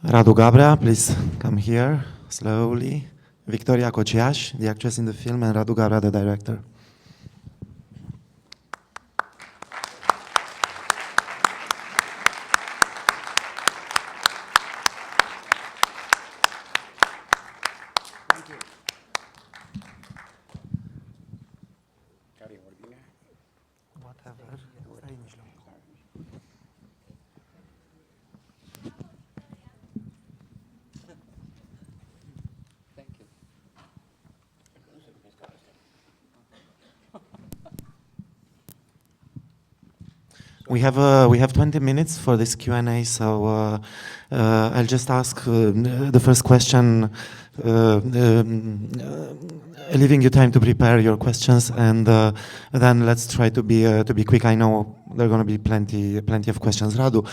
Radu Gabrea, please come here, slowly. Victoria Kociaș, the actress in the film, and Radu Gabrea, the director. We have 20 minutes for this Q&A, so I'll just ask the first question, leaving you time to prepare your questions, and then let's try to be quick. I know there are going to be plenty of questions. Radu,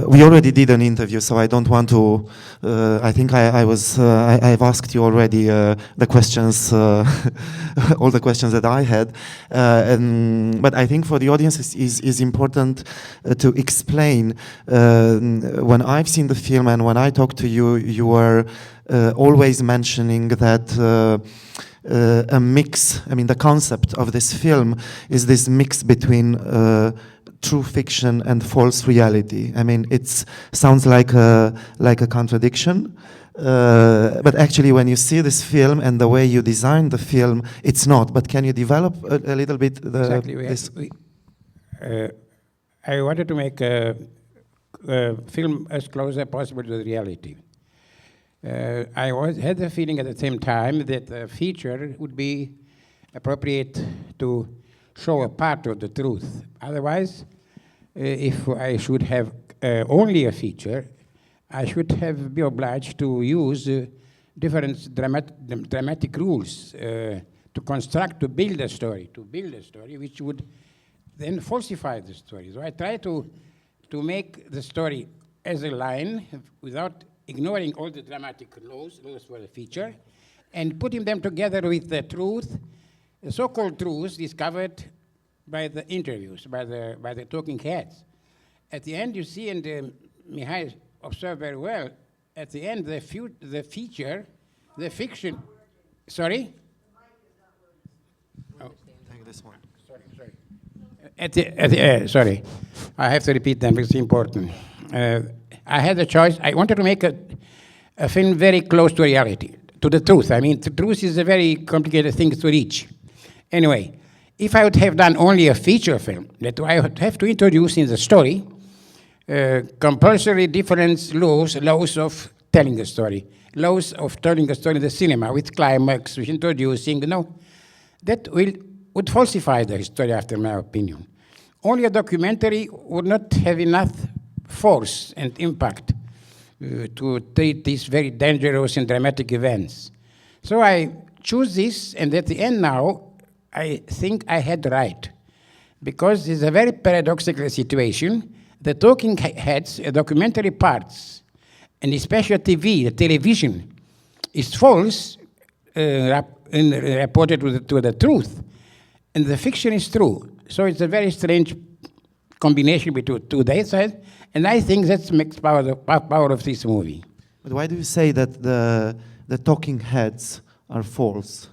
we already did an interview, so I don't want to. I think I've asked you already the questions, all the questions that I had. But I think for the audience is important to explain. When I've seen the film and when I talked to you, you were always mentioning that. A mix. I mean, the concept of this film is this mix between true fiction and false reality. I mean, it sounds like a contradiction, but actually, when you see this film and the way you design the film, it's not. But can you develop a little bit exactly. I wanted to make a film as close as possible to the reality. I had the feeling at the same time that the feature would be appropriate to show a part of the truth. Otherwise, if I should have only a feature, I should have been obliged to use different dramatic rules to build a story, which would then falsify the story. So I try to make the story as a line without ignoring all the dramatic laws for the feature, and putting them together with the truth, the so-called truths discovered by the interviews, by the talking heads. At the end, you see, and Mihai observed very well, at the end, the feature, the fiction. Sorry? Oh. Take this one. Sorry. Sorry. I have to repeat that because it's important. I had a choice. I wanted to make a film very close to reality, to the truth. I mean, the truth is a very complicated thing to reach. Anyway, if I would have done only a feature film, that I would have to introduce in the story compulsory different laws of telling a story, laws of telling a story in the cinema with climax, with introducing, that would falsify the story, after my opinion. Only a documentary would not have enough force and impact to treat these very dangerous and dramatic events. So I choose this, and at the end now, I think I had right. Because it's a very paradoxical situation. The talking heads, documentary parts, and especially TV, the television, is false, reported to the truth, and the fiction is true. So it's a very strange combination between two sides, and I think that makes the power of this movie. But why do you say that the talking heads are false?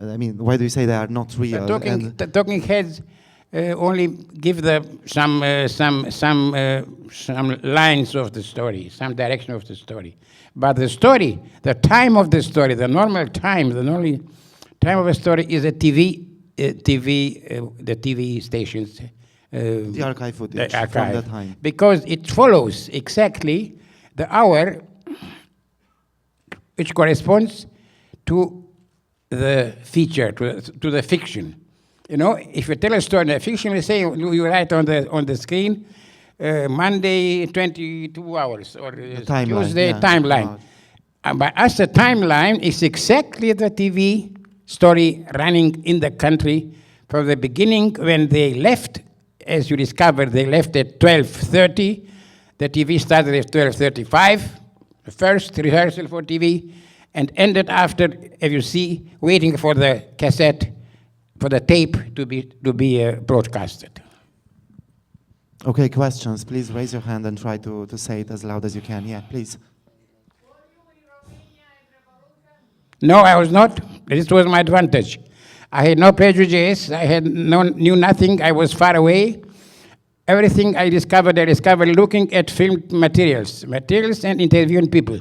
I mean, why do you say they are not real? The talking heads only give some lines of the story, some direction of the story. But the story, the time of the story, the normal time, the only time of a story is the TV stations. The archive footage from that time. Because it follows exactly the hour which corresponds to the feature, to the fiction. If you tell a story in a fiction, you say you write on the screen Monday 22 hours or Tuesday timeline. But as the timeline is exactly the TV story running in the country from the beginning when they left. As you discovered, they left at 12:30. The TV started at 12:35, the first rehearsal for TV, and ended after, as you see, waiting for the cassette, for the tape to be broadcasted. Okay, questions. Please raise your hand and try to say it as loud as you can. Yeah, please. No, I was not. This was my advantage. I had no prejudice. I had knew nothing. I was far away. Everything I discovered looking at film materials and interviewing people.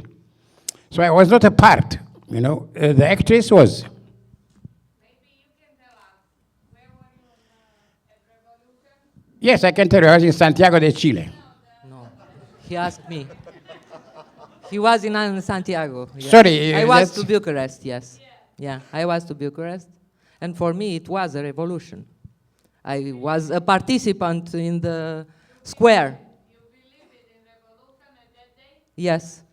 So I was not a part, you know. The actress was. Maybe you can tell us, where were you at Revolution? Yes, I can tell you, I was in Santiago de Chile. No, he asked me. He was in Santiago. Yes. Sorry, I was that's- to Bucharest. Yes, yeah, I was to Bucharest, and for me it was a revolution. I was a participant in the square. You believe it in Revolution at that day? Yes,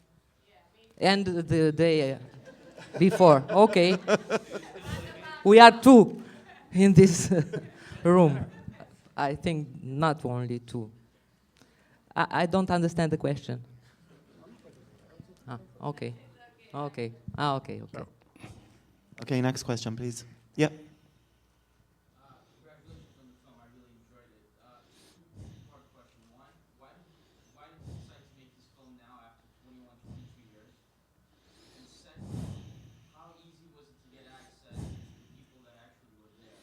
and the day before. Okay, we are two in this room. I think not only two. I don't understand the question. Okay. Okay. Okay. Okay. Okay, next question, please. Yeah. Congratulations on the film. I really enjoyed it. Two-part question. One, why did you decide to make this film now after 21, 22 years? And second, how easy was it to get access to the people that actually were there?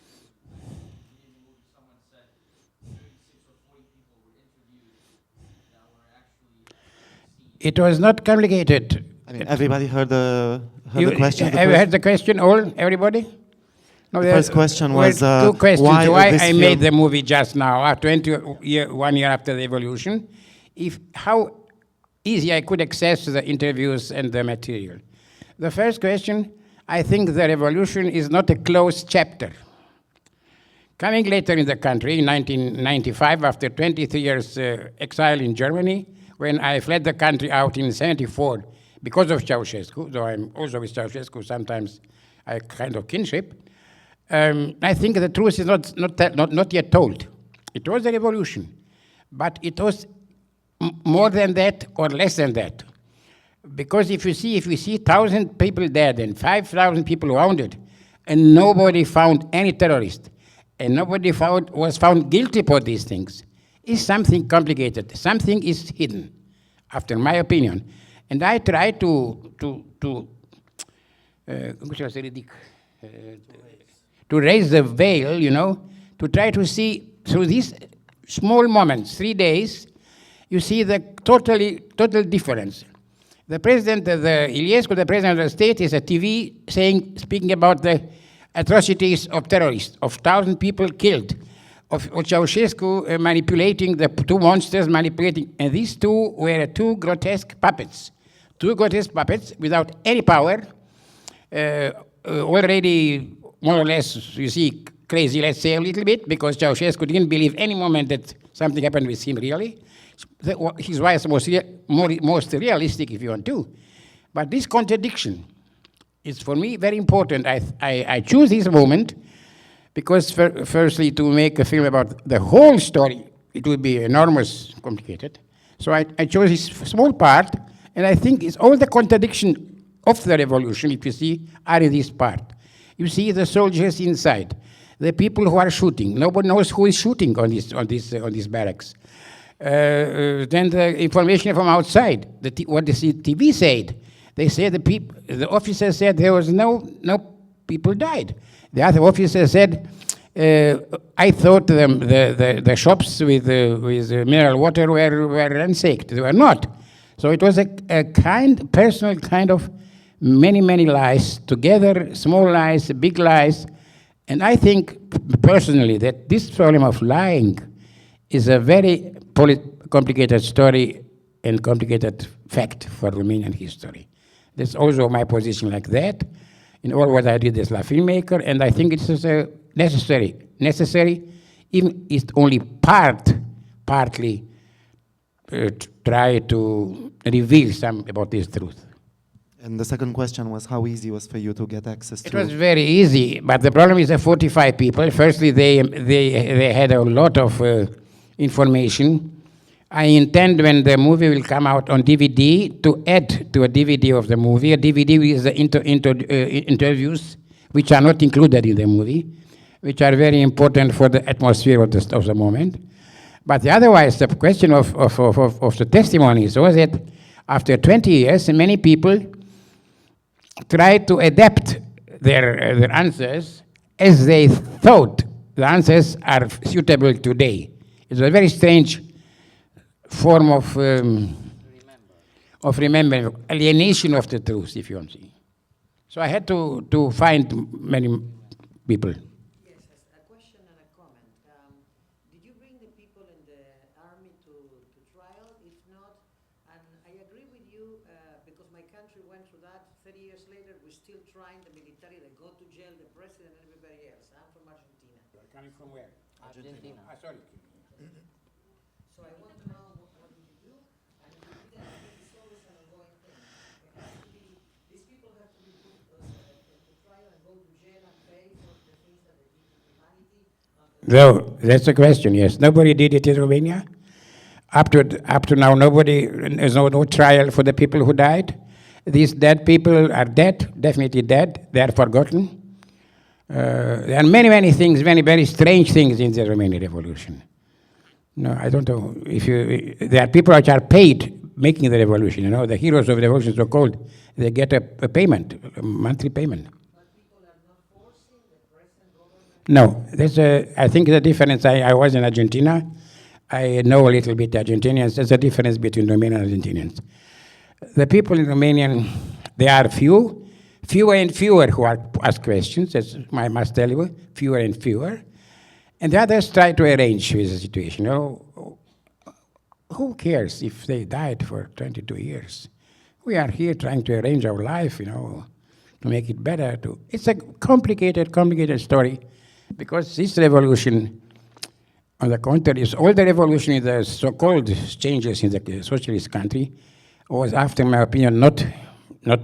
In the movie, someone said 36 or 40 people were interviewed that were actually seen. It was not complicated. I mean, everybody heard the You question. have you heard the question, everybody? No, The first question well, was, two questions. why this I film- made the movie just now, 1 year after the evolution. How easy I could access the interviews and the material. The first question, I think the revolution is not a closed chapter. Coming later in the country, in 1995, after 23 years exile in Germany, when I fled the country out in 74 because of Ceausescu, though I'm also with Ceausescu, sometimes I kind of kinship, I think the truth is not yet told. It was a revolution, but it was more than that or less than that. Because if we see 1,000 people dead and 5,000 people wounded, and nobody found any terrorist, and nobody was found guilty for these things, is something complicated. Something is hidden, after my opinion. And I try to raise the veil, you know, to try to see through these small moments, 3 days, you see the total difference. The president, Iliescu, the president of the state, is a TV speaking about the atrocities of terrorists, of 1,000 people killed, of Ceausescu manipulating the two monsters, and these two were two grotesque puppets without any power, already more or less, you see, crazy, let's say a little bit, because Ceausescu didn't believe any moment that something happened with him really. His wife was most realistic, if you want to. But this contradiction is, for me, very important. I choose this moment because, firstly, to make a film about the whole story, it would be enormous, complicated. So I chose this small part, and I think it's all the contradiction of the revolution, if you see, are in this part. You see the soldiers inside, the people who are shooting. Nobody knows who is shooting on these barracks. Then the information from outside, what the TV said. They said the officer said there was no people died. The other officer said, I thought the shops with mineral water were ransacked. They were not. So it was a personal kind of many lies together, small lies, big lies. And I think personally that this problem of lying is a very complicated story and complicated fact for Romanian history. That's also my position like that in all what I did as a filmmaker, and I think it's necessary, even it's only partly try to reveal some about this truth. And the second question was how easy it was for you to get access to... It was very easy, but the problem is the 45 people. Firstly, they had a lot of information. I intend, when the movie will come out on DVD, to add to a DVD of the movie, a DVD with the interviews, which are not included in the movie, which are very important for the atmosphere of the moment. But otherwise, the question of the testimonies was that after 20 years, many people try to adapt their answers as they thought the answers are suitable today. It's a very strange form of remembering, alienation of the truth, if you want to see. So I had to find many people. Yes, a question and a comment. Did you bring the people in the army to trial? If not, and I agree with you because my country went through that. 30 years later, we're still trying the military. They go to jail, the president and everybody else. I'm from Argentina. Coming from where? Argentina. Sorry. So I want to know what did you do? And if you didn't, I think it's always an ongoing thing. It has to be, these people have to be put to trial and go to jail and pay for the things that they did to humanity. No, that's the question, yes. Nobody did it in Romania. Up to now, there's no trial for the people who died. These dead people are dead, definitely dead. They are forgotten. There are many, many things, many very strange things in the Romanian Revolution. No, I don't know if there are people which are paid making the revolution. You know, the heroes of the revolution, so called, they get a payment, a monthly payment. No, I think the difference. I was in Argentina. I know a little bit Argentinians. There's a difference between Romanian and Argentinians. The people in Romanian, they are fewer and fewer who ask questions. That's I must tell you, fewer and fewer. And the others try to arrange with the situation. You know, who cares if they died for 22 years? We are here trying to arrange our life, you know, to make it better. It's a complicated story, because this revolution, on the contrary, is all the revolution in the so-called changes in the socialist country was, after my opinion, not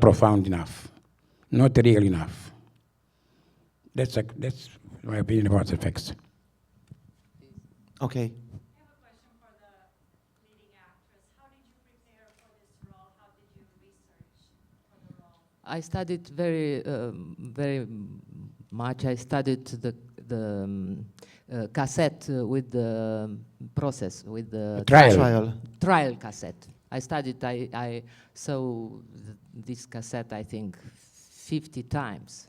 profound enough, not real enough. That's my opinion about the facts. Okay. I have a question for the leading actress. How did you prepare for this role? How did you research for the role? I studied very much. I studied the cassette with the process, with the trial cassette. I studied. I saw this cassette, I think, 50 times,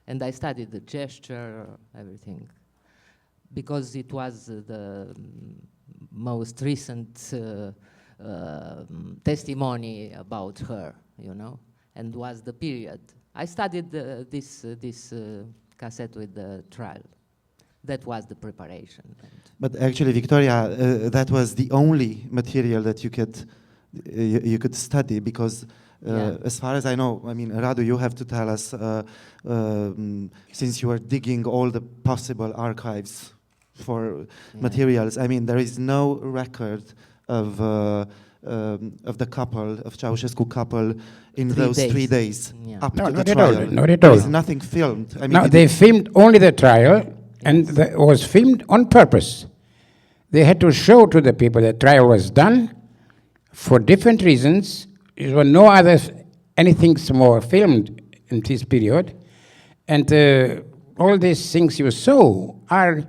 and I studied the gesture, everything, because it was the most recent testimony about her, you know, and was the period. I studied this cassette with the trial. That was the preparation. But actually, Victoria, that was the only material that you could study, because as far as I know, I mean, Radu, you have to tell us, since you are digging all the possible archives for materials, I mean, there is no record of the couple, of Ceausescu couple, in those 3 days up to the trial. Not at all. There is nothing filmed. I mean, No, they filmed only the trial, and it was filmed on purpose. They had to show to the people that trial was done for different reasons. There were no other anything more filmed in this period, and all these things you saw are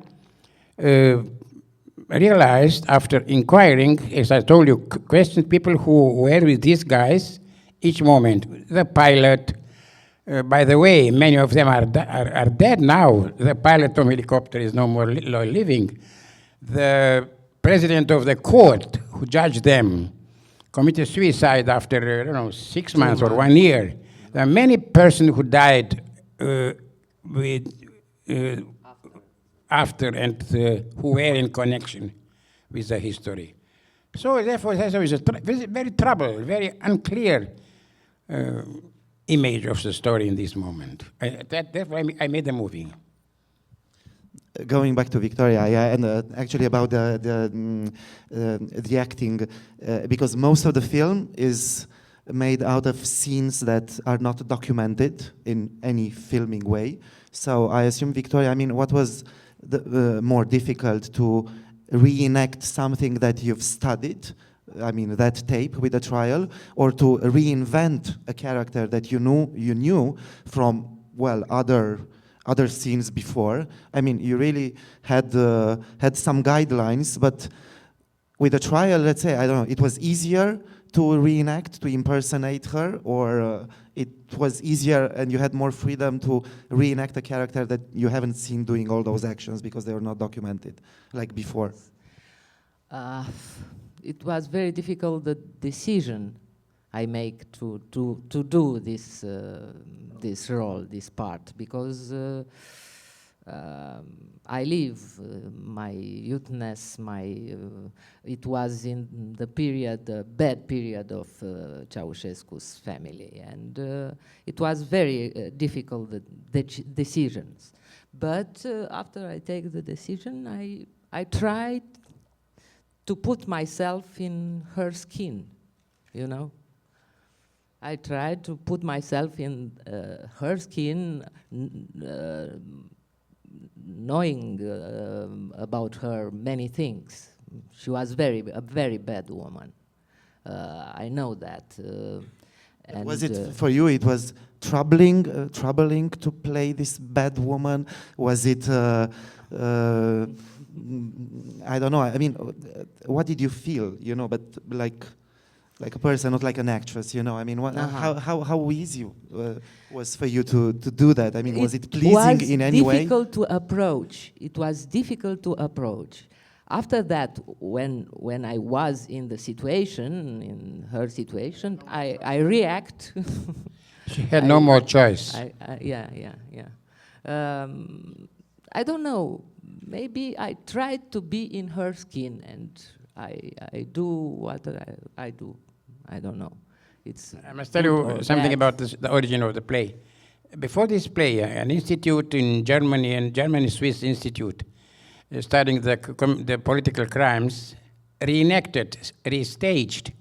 realized after inquiring, as I told you, questioned people who were with these guys each moment. The pilot, by the way, many of them are dead now. The pilot of helicopter is no more living. The president of the court who judged them committed suicide after, I don't know, 6 months or 1 year. There are many persons who died after and who were in connection with the history. So therefore, there is a very unclear image of the story in this moment. Therefore, I made the movie. Going back to Victoria, yeah, and actually about the acting, because most of the film is made out of scenes that are not documented in any filming way. So I assume, Victoria, I mean, what was more difficult, to reenact something that you've studied, I mean, that tape with the trial, or to reinvent a character that you knew from, well, other other scenes before. I mean, you really had some guidelines, but with a trial, let's say, I don't know, it was easier to reenact, to impersonate her, or it was easier and you had more freedom to reenact a character that you haven't seen doing all those actions because they were not documented, like before? It was very difficult, the decision I make to do this this role, this part, because I live my youthness, it was in the period, the bad period of Ceausescu's family, and it was very difficult, the decisions. But after I take the decision, I tried to put myself in her skin, you know. I tried to put myself in her skin, knowing about her many things. She was a very bad woman. I know that. And was it for you? It was troubling to play this bad woman. Was it? I don't know. I mean, what did you feel? You know, but like a person, not like an actress. You know, I mean, how easy was for you to do that? I mean, was it pleasing in any way? It was difficult to approach. It was difficult to approach. After that, when I was in the situation, in her situation, I react. She had no more choice. Yeah. I don't know. Maybe I tried to be in her skin, and I do what I do. I don't know. I must tell you something about the origin of the play. Before this play, an institute in Germany, a German-Swiss institute, studying the political crimes, restaged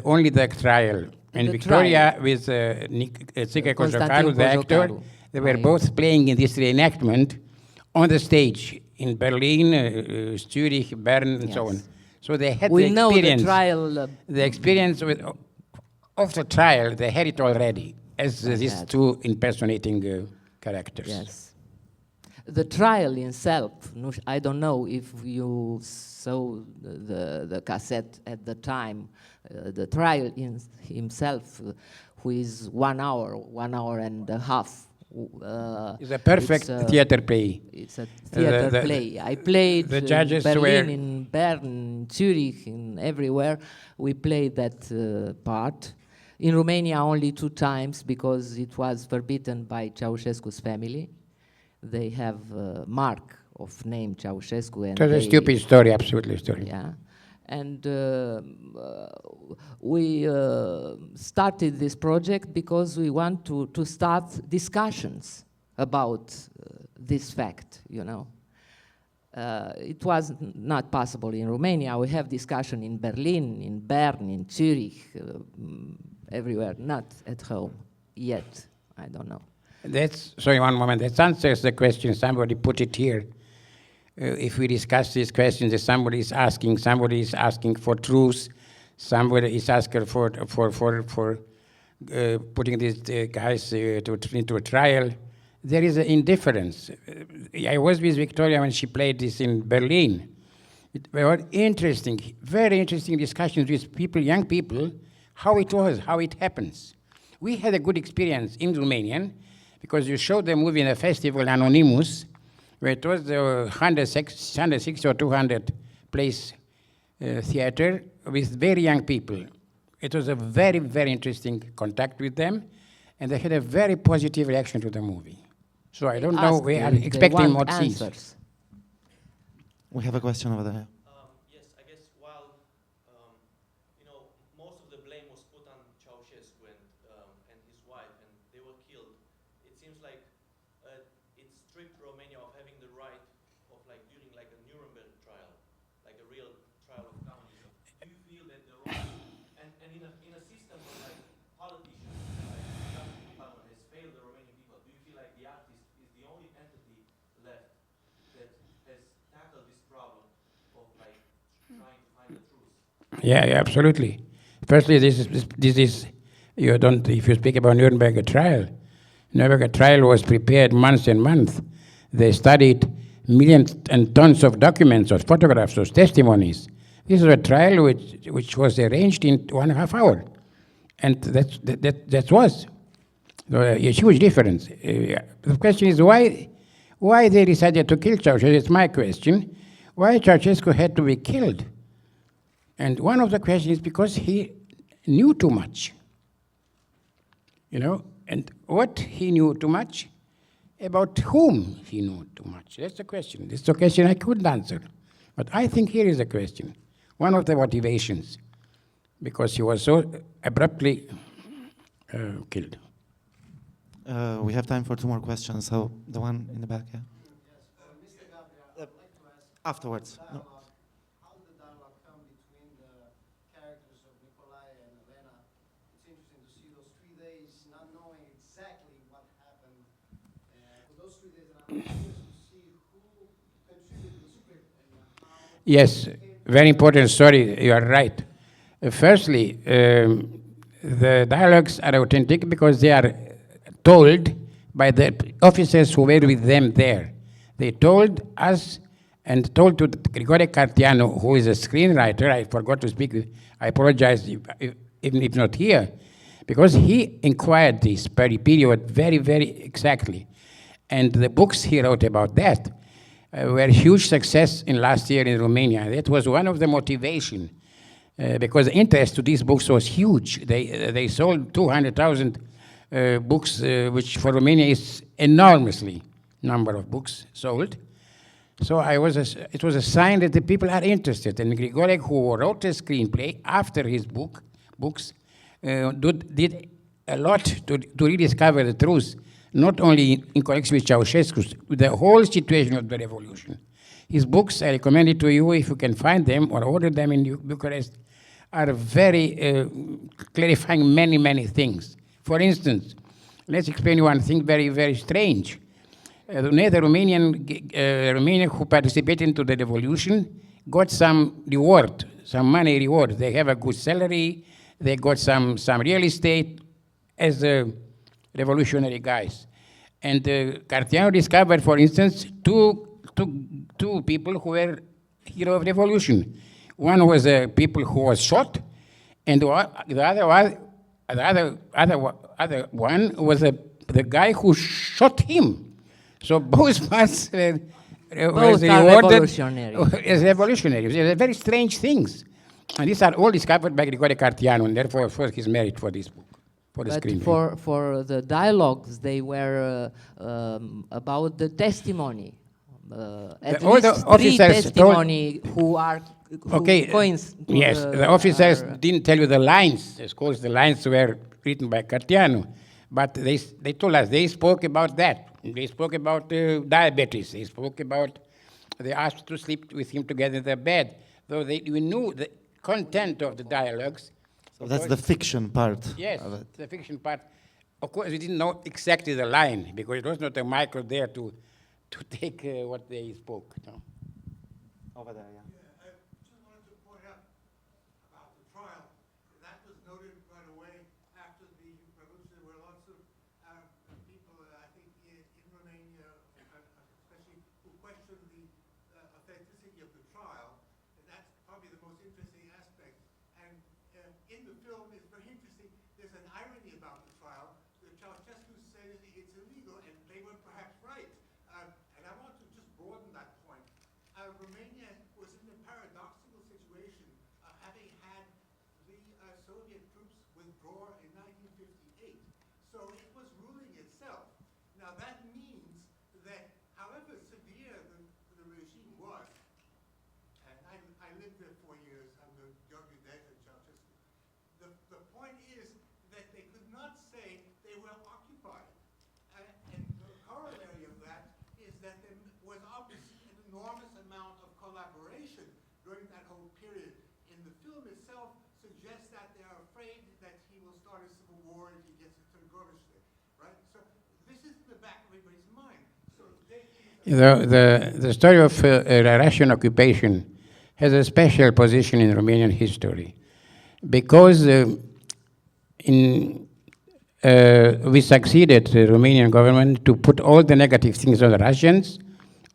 only the trial. And Victoria trial. With Țică Cojocaru, the actor, they were both playing in this reenactment on the stage in Berlin, Zurich, Bern, and so on. So they had the experience. The experience of the trial, they had it already, as these two impersonating characters. Yes. The trial itself, I don't know if you saw the cassette at the time, the trial himself, who is 1 hour and a half. It's a perfect theater play. It's a theater play. I played the judges in Berlin, in Bern, Zurich, in everywhere. We played that part. In Romania only 2 times because it was forbidden by Ceausescu's family. They have a mark of name Ceausescu. And it was a stupid story, absolutely story. Yeah. And we started this project because we want to start discussions about this fact, you know. It was not possible in Romania. We have discussion in Berlin, in Bern, in Zurich, everywhere, not at home yet. I don't know. Sorry, one moment. That answers the question. Somebody put it here. If we discuss these questions, somebody is asking for truth, somebody is asking for putting these guys into a trial. There is an indifference. I was with Victoria when she played this in Berlin. It were interesting, very interesting discussions with people, young people, how it was, how it happens. We had a good experience in Romanian because you showed the movie in a festival, Anonymous, where it was the 160 or 200 place theater with very young people. It was a very, very interesting contact with them, and they had a very positive reaction to the movie. So I don't know, we are expecting more scenes. We have a question over there. Yes, I guess while, most of the blame was put on Ceausescu and his wife, and they were killed, it seems like it stripped Romania of having the right of doing a Nuremberg trial, like a real trial of communism. Do you feel that the right, and in a system where politicians, justice department has failed the Romanian people, do you feel like the artist is the only entity left that has tackled this problem of trying to find the truth? Yeah, absolutely. Firstly, this is you don't. If you speak about Nuremberg trial, Nuremberg trial was prepared months and months. They studied millions and tons of documents, of photographs, of testimonies. This was a trial which was arranged in 1.5 hours. And that was a huge difference. The question is why they decided to kill Ceausescu. It's my question. Why Ceausescu had to be killed? And one of the questions is because he knew too much. You know, and what he knew too much, about whom he knew too much. That's the question. This is a question I couldn't answer. But I think here is the question. One of the motivations, because he was so abruptly killed. We have time for 2 more questions, so the one in the back, yeah. Mr. Gabrea, I'd like to ask Afterwards. No. how did the dialogue come between the characters of Nikolai and Elena? It's interesting to see those 3 days not knowing exactly what happened. For those 3 days, and I'm curious to see who contributed to the script and how. Yes, very important story. You are right. Firstly, the dialogues are authentic because they are told by the officers who were with them there. They told us and told to Grigore Cartiano, who is a screenwriter. I forgot to speak with, I apologize even if not here, because he inquired this period very, very exactly. And the books he wrote about that were a huge success in last year in Romania. That was one of the motivation, because the interest to these books was huge. They sold 200,000 books, which for Romania is enormously number of books sold. So it was a sign that the people are interested. And Grigore, who wrote a screenplay after his books, did a lot to rediscover the truth, not only in connection with Ceausescu, with the whole situation of the revolution. His books, I recommend it to you if you can find them or order them in Bucharest, are very clarifying many, many things. For instance, let's explain one thing very, very strange. The Romanian who participated into the revolution got some reward, some money reward. They have a good salary, they got some real estate as revolutionary guys. And Cartiano discovered, for instance, two people who were hero of revolution. One was people who was shot, and the other one was the guy who shot him. So both parts were rewarded as revolutionaries. They're very strange things. And these are all discovered by Grigore Cartiano, and therefore, of course, he's merit for this book, for the screenplay. For the dialogues, they were about the testimony. At least three testimony who are yes, the officers didn't tell you the lines. Of course, the lines were written by Cartiano, but they told us they spoke about that. They spoke about diabetes. They spoke about they asked to sleep with him together in the bed. Though we knew the content of the dialogues. So that's the fiction part. Yes, of it. the fiction part. Of course, we didn't know exactly the line because it was not a micro there to take what they spoke. No? Over there, yeah. I just wanted to point out about the trial. That was noted right away after the revolution. There were lots of people, I think, in Romania, especially, who questioned the authenticity of the trial. And that's probably the most interesting aspect. And in the film, it's very interesting. There's an irony about the trial. Ceausescu said it's illegal, and they were perhaps right. And I want to just broaden that point. Romania was in a paradoxical situation of having had the Soviet troops withdraw in 1958. So it was ruling itself. Now that means that however severe the regime was, and I lived there 4 years under Georgiou and Ceausescu, the point is that they could not say they were occupied. And the corollary of that is that there was obviously an enormous amount of collaboration during that whole period. In the film itself suggests that they are afraid that he will start a civil war if he gets to Gorbachev, right? So this is in the back of everybody's mind. So the story of Russian occupation has a special position in Romanian history because in we succeeded, the Romanian government, to put all the negative things on the Russians,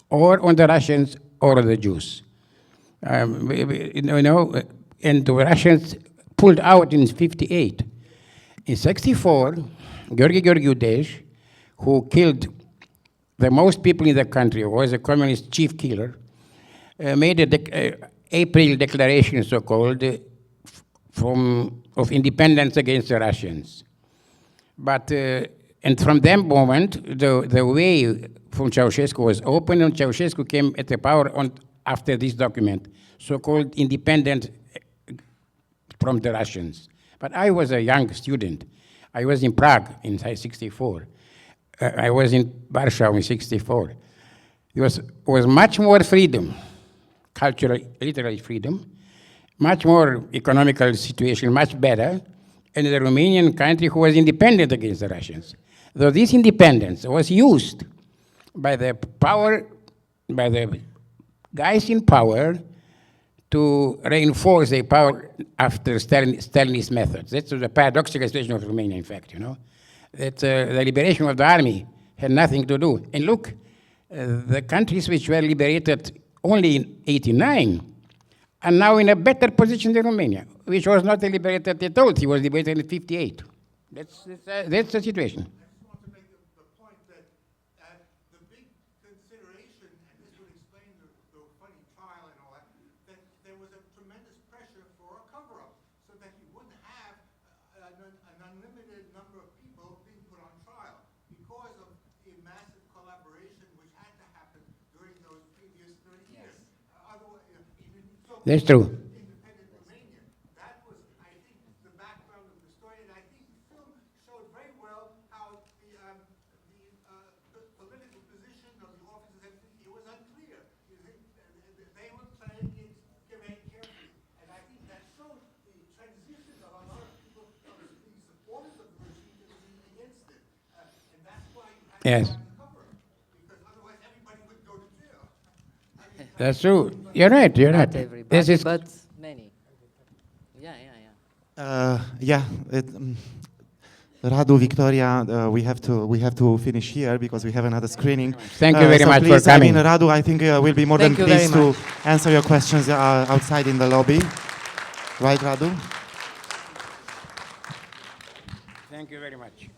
or on the Russians, or on the Jews. And the Russians pulled out in 58. In 64, Georgi Georgiou, who killed the most people in the country, was a communist chief killer, made a April declaration, so-called, of independence against the Russians. But, and from that moment, the way from Ceausescu was open, and Ceausescu came at the power after this document, so-called independent from the Russians. But I was a young student. I was in Prague in 64. I was in Warsaw in 64. There was much more freedom, cultural, literary freedom, much more economical situation, much better, and the Romanian country who was independent against the Russians. Though this independence was used by the guys in power to reinforce their power after Stalinist methods. That's the paradoxical situation of Romania, in fact, that the liberation of the army had nothing to do. And look, the countries which were liberated only in 89 are now in a better position than Romania, which was not liberated at all. He was liberated in 58. That's the situation. I just want to make the point that the big consideration, and this would explain the funny trial and all that there was a tremendous pressure for a cover-up, so that you wouldn't have an unlimited number of people being put on trial because of the massive collaboration which had to happen during those previous 30 years. Otherwise, That's true. Independent Romania. That was, I think, the background of the story, and I think the film showed very well how the political position of the officers, it was unclear. They were playing it very carefully, and I think that showed the transition of a lot of people from being supporters of the regime to being against it, and that's why you had Yes. to cover it, because otherwise everybody would go to jail. That's true. You're right. You're Not right. everybody, This is but many. Yeah. Radu, Victoria, we have to finish here because we have another screening. Thank you very so much for please, coming. Radu, I think we'll be more Thank than you very pleased to much. answer your questions outside in the lobby. Right, Radu? Thank you very much.